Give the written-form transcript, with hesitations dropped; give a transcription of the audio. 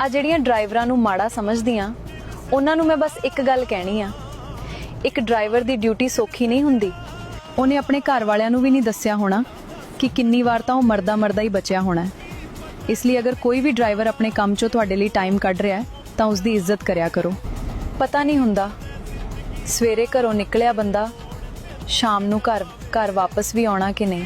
ਆ ਜਿਹੜੀਆਂ ਡਰਾਈਵਰਾਂ ਨੂੰ ਮਾੜਾ ਸਮਝਦੀਆਂ ਉਹਨਾਂ ਨੂੰ ਮੈਂ ਬਸ ਇੱਕ ਗੱਲ ਕਹਿਣੀ ਆ, ਇੱਕ ਡਰਾਈਵਰ ਦੀ ਡਿਊਟੀ ਸੌਖੀ ਨਹੀਂ ਹੁੰਦੀ। ਉਹਨੇ ਆਪਣੇ ਘਰ ਵਾਲਿਆਂ ਨੂੰ ਵੀ ਨਹੀਂ ਦੱਸਿਆ ਹੋਣਾ ਕਿ ਕਿੰਨੀ ਵਾਰ ਤਾਂ ਉਹ ਮਰਦਾ ਹੀ ਬਚਿਆ ਹੋਣਾ। ਇਸ ਲਈ ਅਗਰ ਕੋਈ ਵੀ ਡਰਾਈਵਰ ਆਪਣੇ ਕੰਮ 'ਚੋਂ ਤੁਹਾਡੇ ਲਈ ਟਾਈਮ ਕੱਢ ਰਿਹਾ ਹੈ ਤਾਂ ਉਸ ਦੀ ਇੱਜ਼ਤ ਕਰਿਆ ਕਰੋ। ਪਤਾ ਨਹੀਂ ਹੁੰਦਾ ਸਵੇਰੇ ਘਰੋਂ ਨਿਕਲਿਆ ਬੰਦਾ ਸ਼ਾਮ ਨੂੰ ਘਰ ਵਾਪਸ ਵੀ ਆਉਣਾ ਕਿ ਨਹੀਂ।